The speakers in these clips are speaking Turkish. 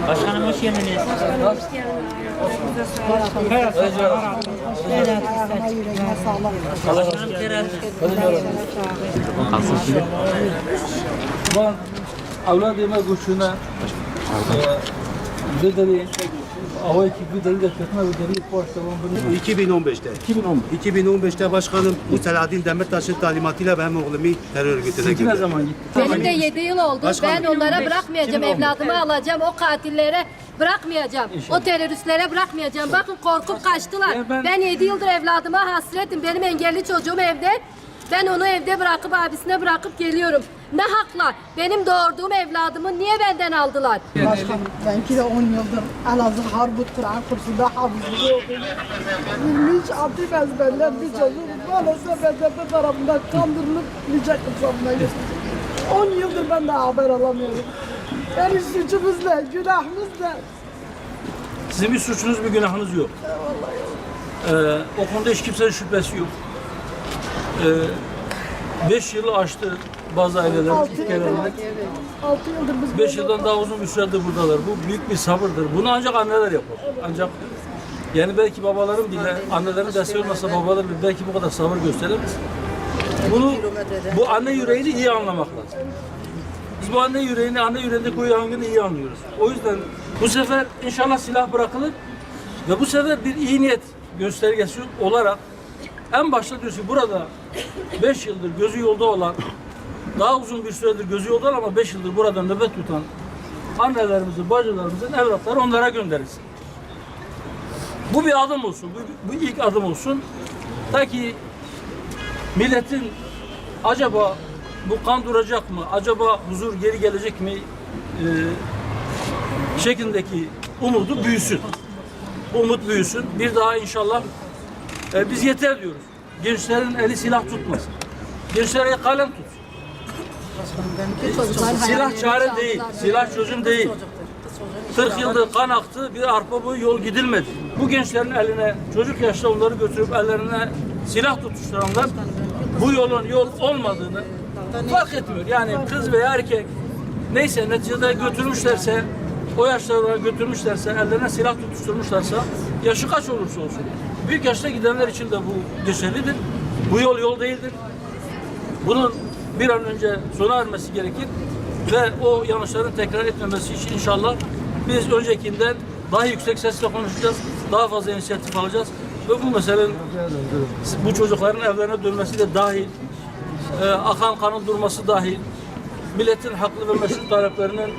Başkanım hoş geldiniz. Başkanım Kerem. Ben evladıma göçüne bedeli havayı bedeli de katına bedeli poşta 2015'te. 2015'te başkanım bu Selahattin Demirtaş'ın talimatıyla benim oğlumu terör örgütüne ne gönderdi. zaman gitti? Benim de 7 yıl oldu. Başkanım. Ben onlara bırakmayacağım. 2015. Evladımı alacağım. O katillere bırakmayacağım. O teröristlere bırakmayacağım. Bakın korkup kaçtılar. Ben 7 yıldır evladıma hasretim. Benim engelli çocuğum evde. Ben onu evde bırakıp abisine bırakıp geliyorum. Ne hakla? Benim doğurduğum evladımı niye benden aldılar? Başkanım, benimki de 10 yıldır Elazığ Harput Kur'an kursunda hafızlığı okuyorum. 26 ezberler bir çocuk maalesef BDP tarafından kandırılıp nice kısamına geçti. 10 yıldır ben de haber alamıyorum. Yani suçumuz ne? Günahımız ne? Sizin bir suçunuz, bir günahınız yok. O konuda hiç kimsenin şüphesi yok. 5 yılı aştı bazı ailelerin 6 ilk yıldır, evlenmek. 6 yıldır biz 5 yıldan daha uzun bir süredir buradalar. Bu büyük bir sabırdır. Bunu ancak anneler yapar. Ancak yani belki babaların bile, annelerin desteği olmasa babalar bile belki bu kadar sabır gösteremez. Bu anne yüreğini iyi anlamak lazım. Biz bu anne yüreğini, anne yüreğindeki o yangını iyi anlıyoruz. O yüzden bu sefer inşallah silah bırakılır ve bu sefer bir iyi niyet göstergesi olarak en başta diyorsun burada 5 yıldır gözü yolda olan, daha uzun bir süredir gözü yolda ama 5 yıldır burada nöbet tutan annelerimizin, bacılarımızın evlatları onlara gönderilsin. Bu bir adım olsun, bu ilk adım olsun. Ta ki milletin acaba bu kan duracak mı, acaba huzur geri gelecek mi şeklindeki umudu büyüsün. Umut büyüsün. Bir daha inşallah biz yeter diyoruz. Gençlerin eli silah tutmasın. Gençler eli kalem tutsun. Silah çare değil, silah çözüm değil. 40 yıldır kan aktı, bir arpa boyu yol gidilmedi. Bu gençlerin eline, çocuk yaşta onları götürüp ellerine silah tutuşturanlar bu yolun yol olmadığını fark etmiyor. Yani kız veya erkek neyse neticede götürmüşlerse, o yaşlarda götürmüşlerse, ellerine silah tutuşturmuşlarsa yaşı kaç olursa olsun. Büyük yaşta gidenler için de bu geçerlidir. Bu yol değildir. Bunun bir an önce sona ermesi gerekir ve o yanlışların tekrar etmemesi için inşallah biz öncekinden daha yüksek sesle konuşacağız, daha fazla inisiyatif alacağız ve bu meselenin bu çocukların evlerine dönmesi de dahil, akan kanın durması dahil, milletin haklı ve meşru taleplerinin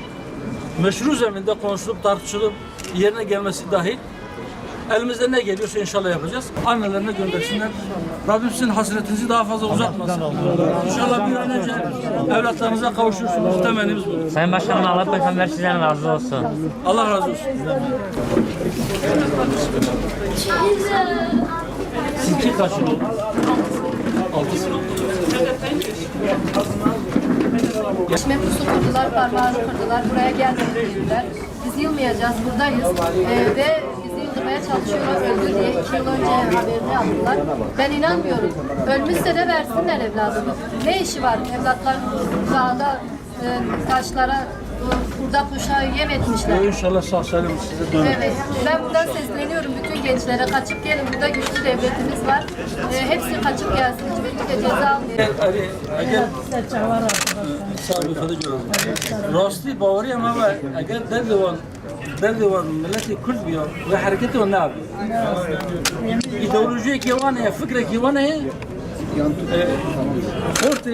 meşru zeminde konuşulup tartışılıp yerine gelmesi dahil elimizde ne geliyorsa inşallah yapacağız. Annelerine göndersinler. Rabbim sizin hasretinizi daha fazla uzatmasın. İnşallah bir an önce evlatlarınıza kavuşursunuz. Temennimiz bu. Sayın Başkanım Allah Peygamber sizden razı olsun. Allah razı olsun. Sizinki kaç yıl oldu? 6 yıl oldu. Mepusu kırdılar, parmağını kırdılar. Buraya gelmedik dediler. Biz yılmayacağız, buradayız. Ve bizi yıldırmaya çalışıyorlar, öldü diye 2 yıl önce haberini aldılar. Ben inanmıyorum. Ölmüşse de versinler evladını. Ne işi var evlatların dağda taşlara burada kuşağı yem etmişler. İnşallah sağ salim size dönün. Evet. Ben buradan sesleniyorum bütün gençlere. Kaçıp gelin. Burada güçlü devletimiz var. Hepsi kaçıp gelsin. Hiçbir ceza almıyor. اگر ثابت جواب راستی باوری هم و اگر در دیوان ملت کرد بیاد و حرکت و ناب ایدئولوژی کیوانه فکر کیوانه خورت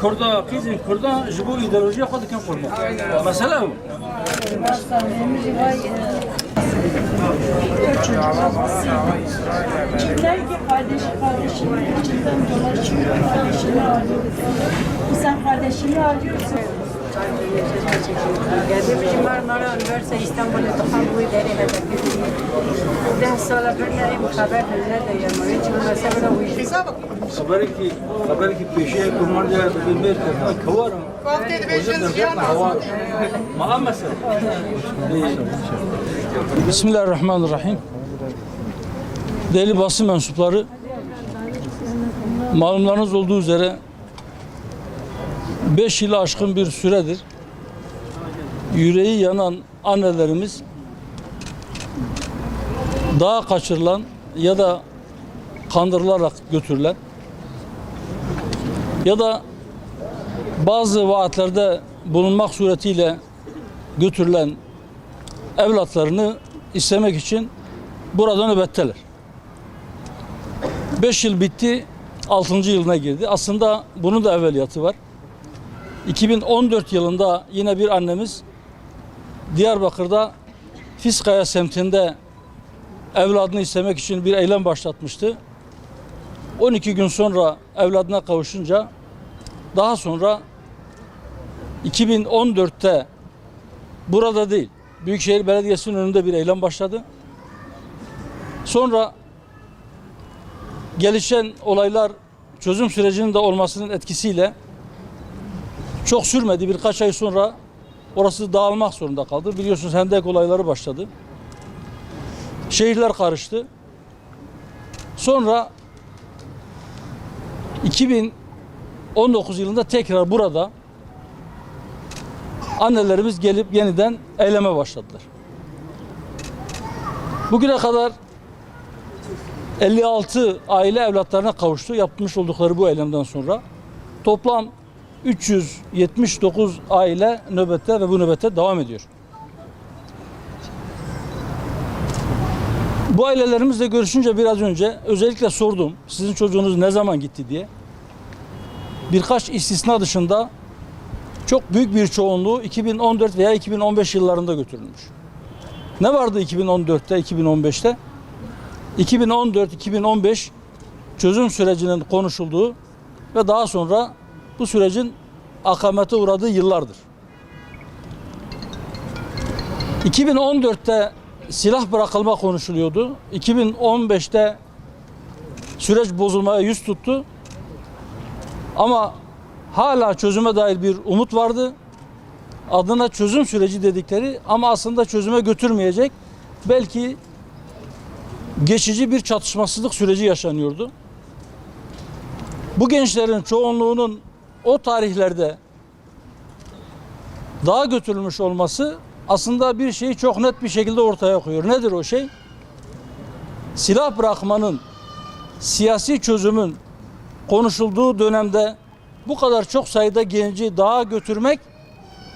کردا قیزین کردا جبو ایدئولوژی خود کم کرد مثلا Kimler ki kardeşinin içinden dolaşıyor, kardeşini arıyor. Sen kardeşini arıyorsun. Geldiğimiz Marmara Üniversite İstanbul'da daha bu ileri hedefi. 10 sala bölümleri haber nerede yapmayı için mesela bu işi. خبری که پیشه کمر جای بیر کرد کوارم ما مثلا Bismillahirrahmanirrahim. Değerli basın mensupları, malumlarınız olduğu üzere 5 yılı aşkın bir süredir yüreği yanan annelerimiz dağa kaçırılan ya da kandırılarak götürülen ya da bazı vaatlerde bulunmak suretiyle götürülen evlatlarını istemek için burada nöbetteler. 5 yıl bitti, 6. yılına girdi. Aslında bunun da evveliyatı var. 2014 yılında yine bir annemiz Diyarbakır'da Fiskaya semtinde evladını istemek için bir eylem başlatmıştı. 12 gün sonra evladına kavuşunca daha sonra 2014'te burada değil, Büyükşehir Belediyesi'nin önünde bir eylem başladı. Sonra gelişen olaylar çözüm sürecinin de olmasının etkisiyle çok sürmedi. Birkaç ay sonra orası dağılmak zorunda kaldı. Biliyorsunuz hendek olayları başladı. Şehirler karıştı. Sonra 2019 yılında tekrar burada annelerimiz gelip yeniden eyleme başladılar. Bugüne kadar 56 aile evlatlarına kavuştu yapmış oldukları bu eylemden sonra. Toplam 379 aile nöbette ve bu nöbette devam ediyor. Bu ailelerimizle görüşünce biraz önce özellikle sordum sizin çocuğunuz ne zaman gitti diye. Birkaç istisna dışında çok büyük bir çoğunluğu 2014 veya 2015 yıllarında götürülmüş. Ne vardı 2014'te, 2015'te? 2014-2015 çözüm sürecinin konuşulduğu ve daha sonra bu sürecin akamete uğradığı yıllardır. 2014'te silah bırakılma konuşuluyordu. 2015'te süreç bozulmaya yüz tuttu. Ama hala çözüme dair bir umut vardı. Adına çözüm süreci dedikleri ama aslında çözüme götürmeyecek belki geçici bir çatışmasızlık süreci yaşanıyordu. Bu gençlerin çoğunluğunun o tarihlerde dağa götürülmüş olması aslında bir şeyi çok net bir şekilde ortaya koyuyor. Nedir o şey? Silah bırakmanın, siyasi çözümün konuşulduğu dönemde bu kadar çok sayıda genci dağa götürmek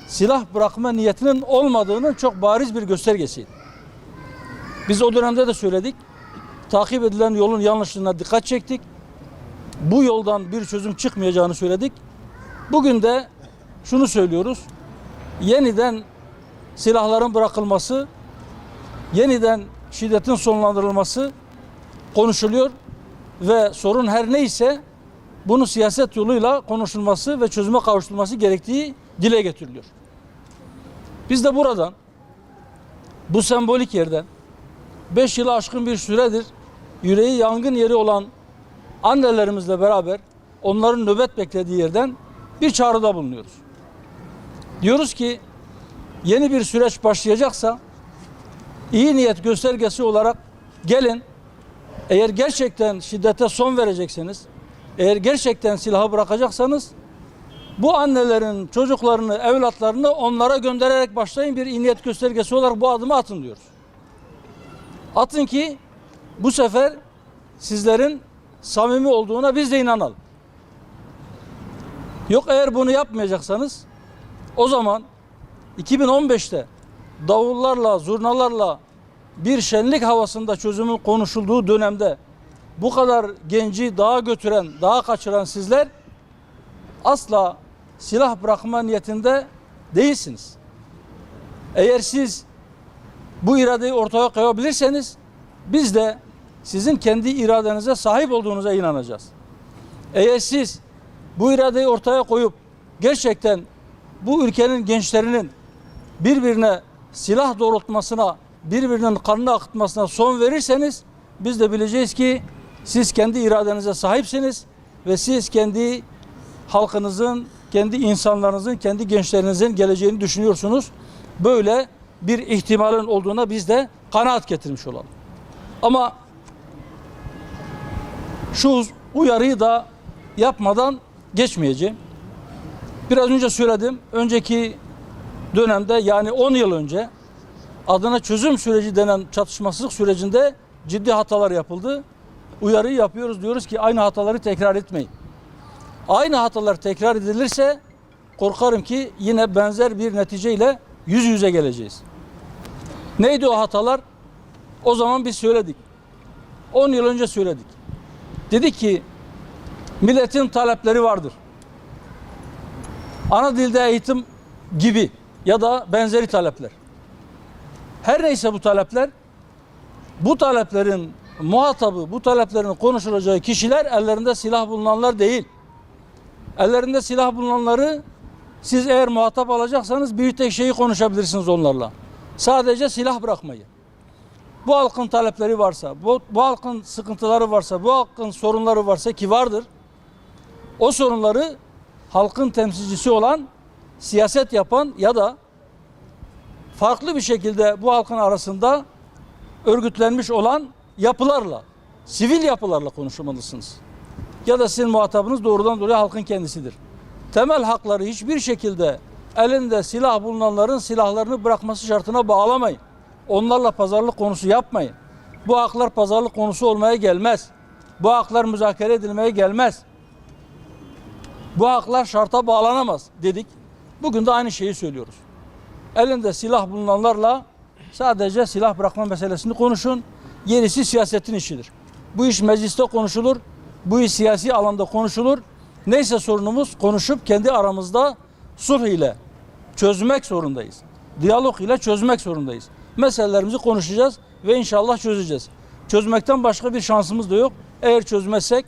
silah bırakma niyetinin olmadığının çok bariz bir göstergesiydi. Biz o dönemde de söyledik. Takip edilen yolun yanlışlığına dikkat çektik. Bu yoldan bir çözüm çıkmayacağını söyledik. Bugün de şunu söylüyoruz. Yeniden silahların bırakılması, yeniden şiddetin sonlandırılması konuşuluyor ve sorun her neyse bunu siyaset yoluyla konuşulması ve çözüme kavuşturulması gerektiği dile getiriliyor. Biz de buradan bu sembolik yerden 5 yılı aşkın bir süredir yüreği yangın yeri olan annelerimizle beraber onların nöbet beklediği yerden bir çağrıda bulunuyoruz. Diyoruz ki yeni bir süreç başlayacaksa iyi niyet göstergesi olarak gelin, eğer gerçekten şiddete son verecekseniz, eğer gerçekten silahı bırakacaksanız bu annelerin çocuklarını, evlatlarını onlara göndererek başlayın, bir iyi niyet göstergesi olarak bu adımı atın diyoruz. Atın ki bu sefer sizlerin samimi olduğuna biz de inanalım. Yok eğer bunu yapmayacaksanız o zaman 2015'te davullarla, zurnalarla bir şenlik havasında çözümün konuşulduğu dönemde bu kadar genci dağa götüren, dağa kaçıran sizler asla silah bırakma niyetinde değilsiniz. Eğer siz bu iradeyi ortaya koyabilirseniz biz de sizin kendi iradenize sahip olduğunuza inanacağız. Eğer siz bu iradeyi ortaya koyup gerçekten bu ülkenin gençlerinin birbirine silah doğrultmasına, birbirinin kanını akıtmasına son verirseniz biz de bileceğiz ki siz kendi iradenize sahipsiniz ve siz kendi halkınızın, kendi insanlarınızın, kendi gençlerinizin geleceğini düşünüyorsunuz. Böyle bir ihtimalin olduğuna biz de kanaat getirmiş olalım. Ama şu uyarıyı da yapmadan geçmeyeceğim. Biraz önce söyledim. Önceki dönemde yani 10 yıl önce adına çözüm süreci denen çatışmasızlık sürecinde ciddi hatalar yapıldı. Uyarıyı yapıyoruz, diyoruz ki aynı hataları tekrar etmeyin. Aynı hatalar tekrar edilirse korkarım ki yine benzer bir neticeyle yüz yüze geleceğiz. Neydi o hatalar? O zaman biz söyledik. 10 yıl önce söyledik. Dedik ki milletin talepleri vardır. Ana dilde eğitim gibi ya da benzeri talepler. Her neyse bu talepler, bu taleplerin muhatabı, bu taleplerin konuşulacağı kişiler ellerinde silah bulunanlar değil. Ellerinde silah bulunanları siz eğer muhatap alacaksanız bir tek şeyi konuşabilirsiniz onlarla. Sadece silah bırakmayı. Bu halkın talepleri varsa, bu halkın sıkıntıları varsa, bu halkın sorunları varsa ki vardır. O sorunları halkın temsilcisi olan, siyaset yapan ya da farklı bir şekilde bu halkın arasında örgütlenmiş olan yapılarla, sivil yapılarla konuşmalısınız. Ya da sizin muhatabınız doğrudan doğruya halkın kendisidir. Temel hakları hiçbir şekilde elinde silah bulunanların silahlarını bırakması şartına bağlamayın. Onlarla pazarlık konusu yapmayın. Bu haklar pazarlık konusu olmaya gelmez. Bu haklar müzakere edilmeye gelmez. Bu haklar şarta bağlanamaz dedik. Bugün de aynı şeyi söylüyoruz. Elinde silah bulunanlarla sadece silah bırakma meselesini konuşun. Gerisi siyasetin işidir. Bu iş mecliste konuşulur. Bu iş siyasi alanda konuşulur. Neyse sorunumuz konuşup kendi aramızda sulh ile çözmek zorundayız. Diyalog ile çözmek zorundayız. Meselelerimizi konuşacağız ve inşallah çözeceğiz. Çözmekten başka bir şansımız da yok. Eğer çözmezsek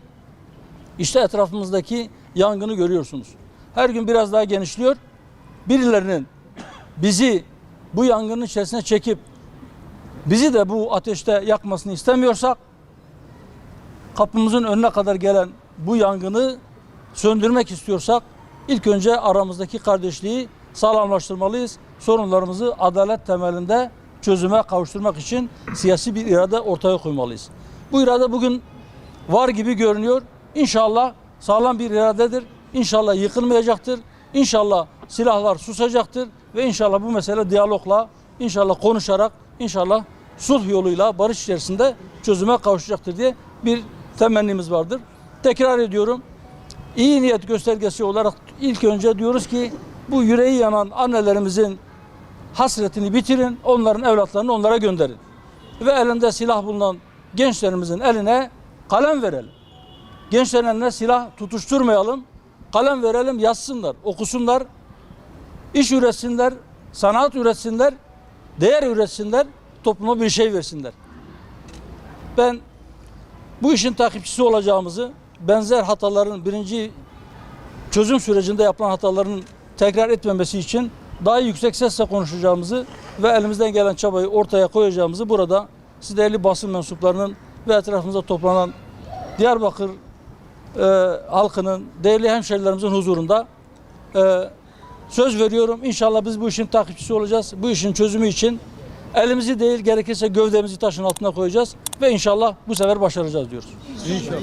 işte etrafımızdaki yangını görüyorsunuz. Her gün biraz daha genişliyor. Birilerinin bizi bu yangının içerisine çekip bizi de bu ateşte yakmasını istemiyorsak kapımızın önüne kadar gelen bu yangını söndürmek istiyorsak ilk önce aramızdaki kardeşliği sağlamlaştırmalıyız. Sorunlarımızı adalet temelinde çözüme kavuşturmak için siyasi bir irade ortaya koymalıyız. Bu irade bugün var gibi görünüyor. İnşallah sağlam bir iradedir. İnşallah yıkılmayacaktır. İnşallah silahlar susacaktır ve inşallah bu mesele diyalogla, inşallah konuşarak, inşallah sulh yoluyla barış içerisinde çözüme kavuşacaktır diye bir temennimiz vardır. Tekrar ediyorum. İyi niyet göstergesi olarak ilk önce diyoruz ki bu yüreği yanan annelerimizin hasretini bitirin, onların evlatlarını onlara gönderin. Ve elinde silah bulunan gençlerimizin eline kalem verelim. Gençlerin eline silah tutuşturmayalım, kalem verelim, yazsınlar, okusunlar, iş üretsinler, sanat üretsinler, değer üretsinler, topluma bir şey versinler. Ben bu işin takipçisi olacağımızı, benzer hataların birinci çözüm sürecinde yapılan hataların tekrar etmemesi için daha yüksek sesle konuşacağımızı ve elimizden gelen çabayı ortaya koyacağımızı burada siz değerli basın mensuplarının ve etrafımızda toplanan Diyarbakır halkının, değerli hemşerilerimizin huzurunda söz veriyorum. İnşallah biz bu işin takipçisi olacağız. Bu işin çözümü için elimizi değil gerekirse gövdemizi taşın altına koyacağız ve inşallah bu sefer başaracağız diyoruz. İnşallah.